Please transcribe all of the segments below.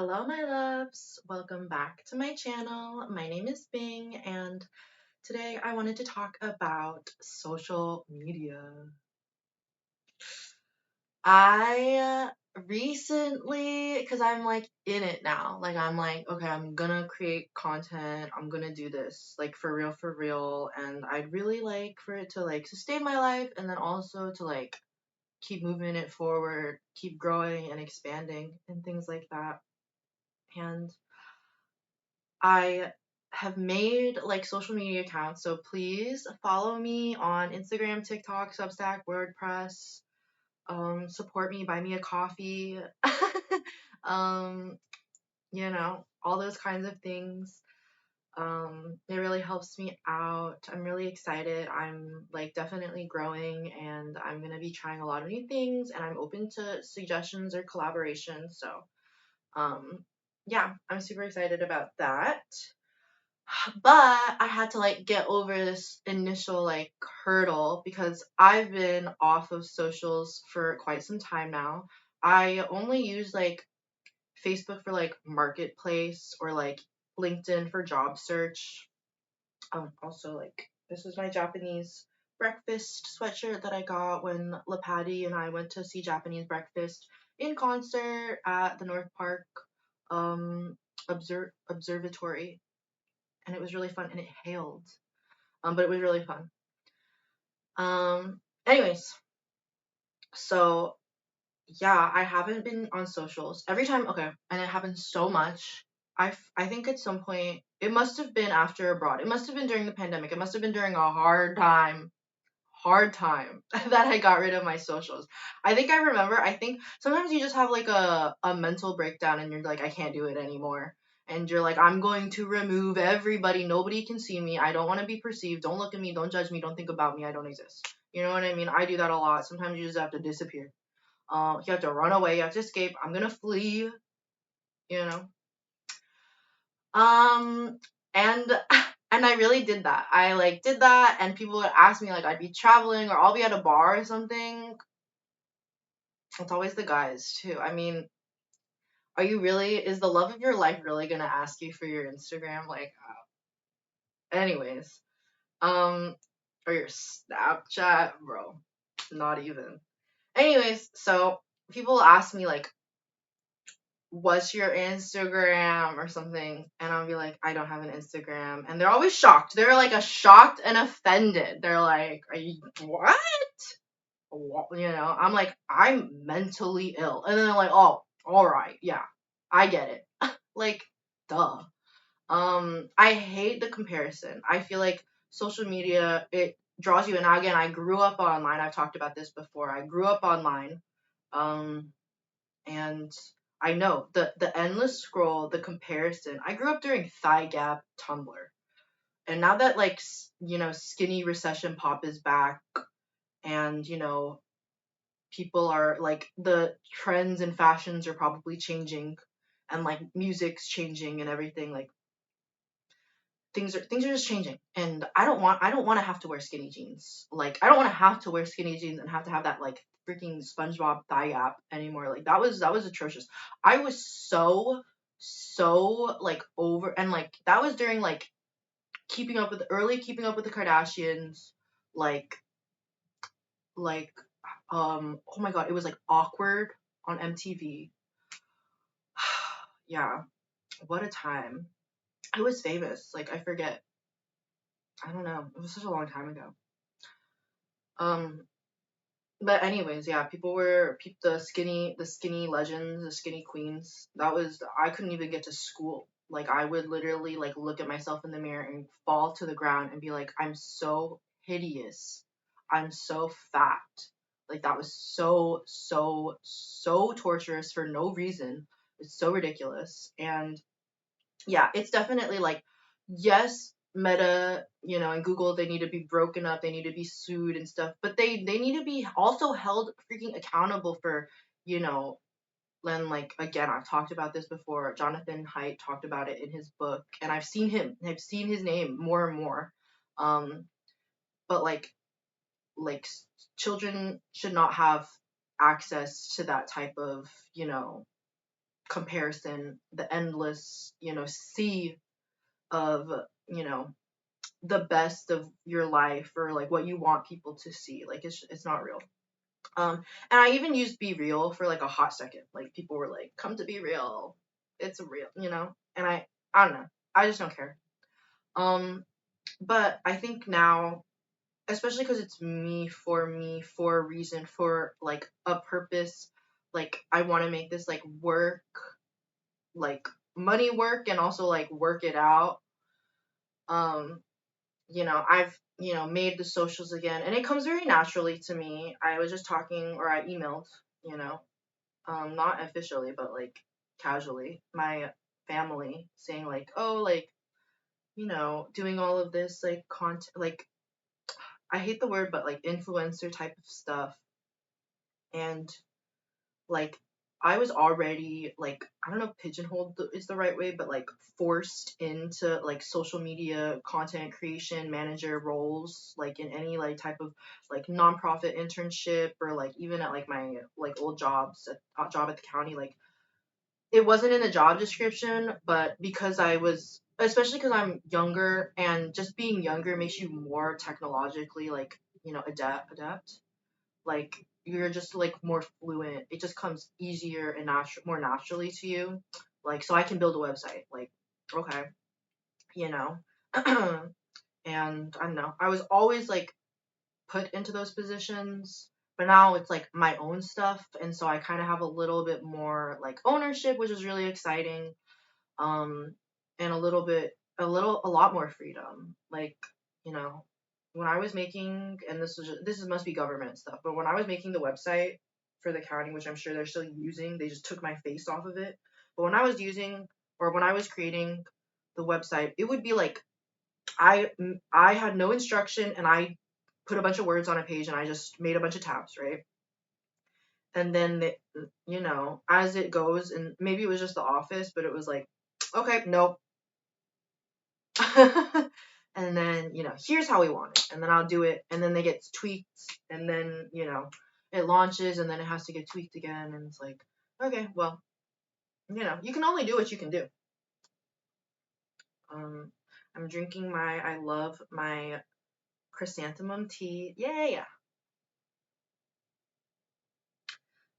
Hello, my loves. Welcome back to my channel. My name is Bing, and today I wanted to talk about social media. I recently, because I'm like in it now, like I'm like, okay, I'm gonna create content, I'm gonna do this, like for real, and I'd really like for it to like sustain my life and then also to like keep moving it forward, keep growing and expanding and things like that. And I have made like social media accounts, so please follow me on Instagram, TikTok, Substack, WordPress. Support me, buy me a coffee. um, all those kinds of things. It really helps me out. I'm really excited. I'm like definitely growing and I'm gonna be trying a lot of new things and I'm open to suggestions or collaborations. So um yeah, I'm super excited about that. But I had to like get over this initial like hurdle because I've been off of socials for quite some time now. I only use like Facebook for like marketplace or like LinkedIn for job search. Also like this is my Japanese breakfast sweatshirt that I got when Lapati and I went to see Japanese breakfast in concert at the North Park um observatory, and it was really fun and it hailed. But it was really fun. Anyways, so yeah, I haven't been on socials every time. Okay, and it happens so much. I think at some point it must have been after abroad. It must have been during the pandemic. It must have been during a hard time that I got rid of my socials. I think I remember. I think sometimes you just have like a mental breakdown and you're like, I can't do it anymore. And you're like, I'm going to remove everybody. Nobody can see me. I don't want to be perceived. Don't look at me. Don't judge me. Don't think about me. I don't exist. You know what I mean? I do that a lot. Sometimes you just have to disappear. You have to run away. You have to escape. I'm gonna flee. You know. Um, and and I really did that. I like did that, and people would ask me like I'd be traveling or I'll be at a bar or something. It's always the guys too. I mean, are you really? Is the love of your life really gonna ask you for your Instagram? Like, anyways, um, or your Snapchat, bro? Not even. Anyways, so people ask me like, what's your Instagram or something, and I'll be like, I don't have an Instagram, and they're always shocked. They're like a shocked and offended. They're like, are you what? I'm like, I'm mentally ill, and then they're like, oh, all right, yeah, I get it. Like, duh. I hate the comparison. I feel like social media, it draws you, and again, I grew up online. I've talked about this before. I grew up online. Um, and I know the endless scroll, the comparison. I grew up during Thigh Gap Tumblr, and now that like skinny recession pop is back, and people are like the trends and fashions are probably changing, and like music's changing and everything. Like things are just changing, and I don't want to have to wear skinny jeans. Like I don't want to have to wear skinny jeans and have that like freaking SpongeBob thigh gap anymore. Like that was atrocious. I was so like over, and like that was during like keeping up with the Kardashians, like like oh my god, it was like awkward on MTV. Yeah, what a time. I was famous. Like I forget. I don't know. It was such a long time ago. Um, but anyways, yeah, people were the skinny legends, the skinny queens. That was I couldn't even get to school. Like I would literally like look at myself in the mirror and fall to the ground and be like, I'm so hideous. I'm so fat. Like that was so torturous for no reason. It's so ridiculous. And yeah, it's definitely like, yes, Meta, and Google, they need to be broken up, they need to be sued and stuff, but they need to be also held freaking accountable for, you know, then like again, I've talked about this before. Jonathan Haidt talked about it in his book, and I've seen his name more and more. Um, but like children should not have access to that type of, comparison, the endless, sea of, you know, the best of your life, or like what you want people to see. Like it's not real. And I even used Be Real for like a hot second. Like people were like, "Come to Be Real, it's real," And I don't know. I just don't care. Um, but I think now, especially because it's me, for a reason, for like a purpose. Like I want to make this like work, like money work, and also like work it out. Um, I've, made the socials again, and it comes very naturally to me. I was just talking, or I emailed, you know, not officially, but like casually, my family, saying like, oh, like, doing all of this like content, like, I hate the word, but like influencer type of stuff. And like I was already like, I don't know if pigeonholed is the right way, but like forced into like social media content creation manager roles, like in any like type of like nonprofit internship, or like even at like my like old job at the county. Like it wasn't in the job description, but because I was, especially because I'm younger, and just being younger makes you more technologically like, adapt. Like you're just like more fluent. It just comes easier and more naturally to you. Like so I can build a website. Like okay, you know. And I don't know. I was always like put into those positions, but now it's like my own stuff, and so I kind of have a little bit more like ownership, which is really exciting. Um and a lot more freedom. Like, you know, when I was making, and must be government stuff, but when I was making the website for the county, which I'm sure they're still using, they just took my face off of it. But when I was creating the website, it would be like I had no instruction, and I put a bunch of words on a page, and I just made a bunch of tabs, right? And then as it goes, and maybe it was just the office, but it was like, okay, nope. And then, here's how we want it. And then I'll do it. And then they get tweaked. And then, it launches, and then it has to get tweaked again. And it's like, okay, well, you can only do what you can do. Um, I'm drinking I love my chrysanthemum tea. Yay!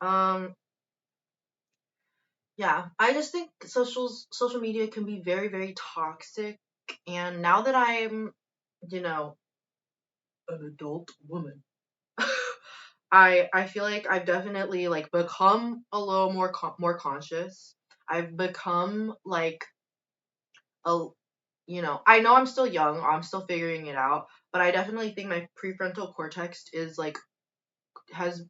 Um, yeah, I just think social media can be very, very toxic. And now that I'm, you know, an adult woman, I feel like I've definitely like become a little more conscious. I've become like a I know I'm still young, I'm still figuring it out, but I definitely think my prefrontal cortex is like has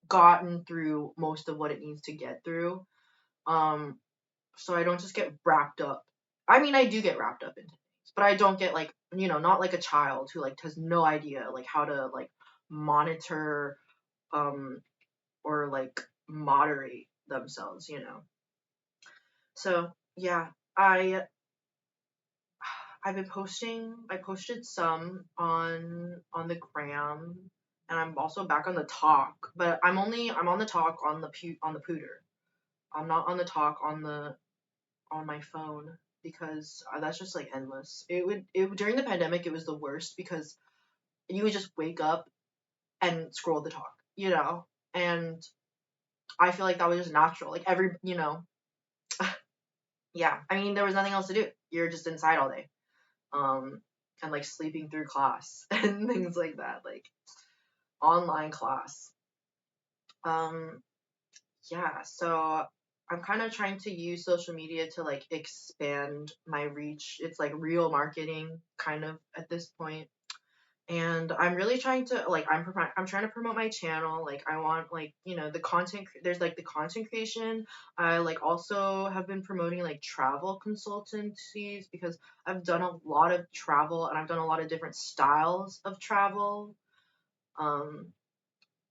gotten through most of what it needs to get through. Um so I don't just get wrapped up. I mean, I do get wrapped up into things, but I don't get like, not like a child who like has no idea like how to like monitor um or like moderate themselves. So yeah, I've been posting. I posted some on the gram, and I'm also back on the talk. But I'm on the talk on the pooter. I'm not on the talk on my phone, because that's just like endless. During the pandemic, it was the worst, because you would just wake up and scroll the talk. And I feel like that was just natural. Like yeah. I mean, there was nothing else to do. You're just inside all day, um, and like sleeping through class and things like that, like online class. Um, yeah. So I'm kind of trying to use social media to like expand my reach. It's like real marketing kind of at this point. And I'm really trying to like I'm trying to promote my channel. Like I want like the there's like the content creation. I like also have been promoting like travel consultancies, because I've done a lot of travel, and I've done a lot of different styles of travel. Um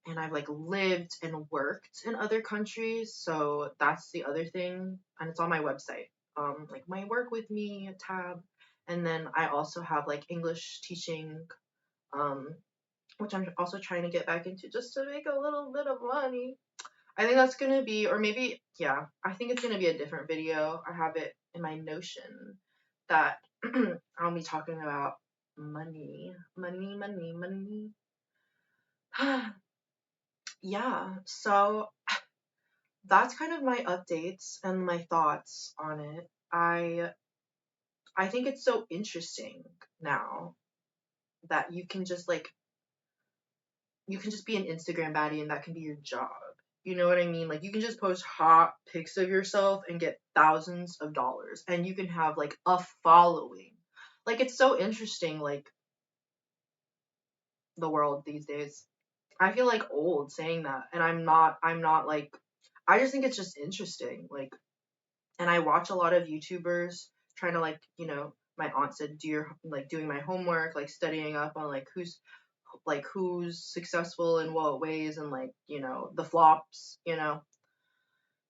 and I've like lived and worked in other countries, so that's the other thing, and it's on my website. Like my work with me tab, and then I also have like English teaching, um which I'm also trying to get back into, just to make a little bit of money. I think that's gonna be, or maybe, yeah, I think it's gonna be a different video. I have it in my Notion that I'll be talking about money, money, money, money. Yeah, so that's kind of my updates and my thoughts on it. I think it's so interesting now that you can just be an Instagram baddie and that can be your job. You know what I mean? Like you can just post hot pics of yourself and get thousands of dollars and you can have like a following. Like it's so interesting, like the world these days. I feel like old saying that and I'm not like I just think it's just interesting. Like and I watch a lot of YouTubers trying to like, my aunt said do your like doing my homework, like studying up on who's successful in what ways and like, the flops,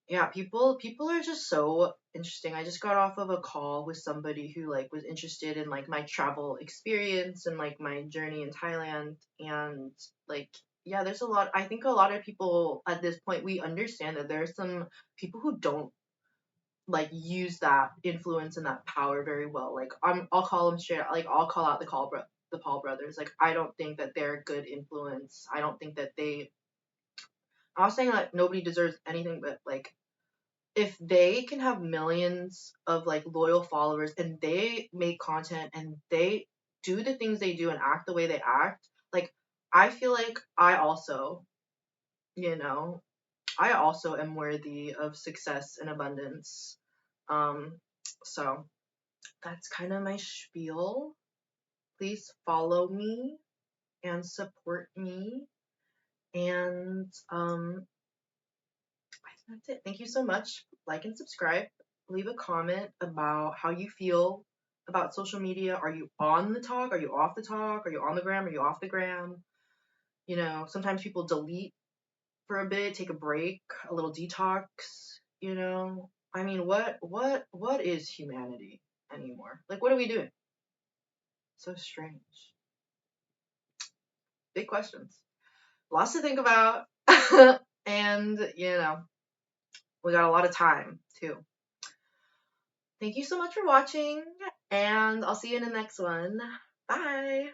Yeah, people are just so interesting. I just got off of a call with somebody who like was interested in like my travel experience and like my journey in Thailand and like yeah, there's a lot I think a lot of people at this point we understand that there's some people who don't like use that influence and that power very well. Like I'll call them straight out, like I'll call out the Paul brothers. Like I don't think that they're a good influence. I don't think that I'm not saying like nobody deserves anything, but like if they can have millions of like loyal followers and they make content and they do the things they do and act the way they act, like I feel like you know, I also am worthy of success and abundance. Um, so that's kind of my spiel. Please follow me and support me. And I think that's it. Thank you so much. Like and subscribe. Leave a comment about how you feel about social media. Are you on the talk? Are you off the talk? Are you on the gram? Are you off the gram? Sometimes people delete for a bit, take a break, a little detox, I mean, what is humanity anymore? Like what are we doing? So strange. Big questions. Lots to think about. And, we got a lot of time too. Thank you so much for watching, and I'll see you in the next one. Bye.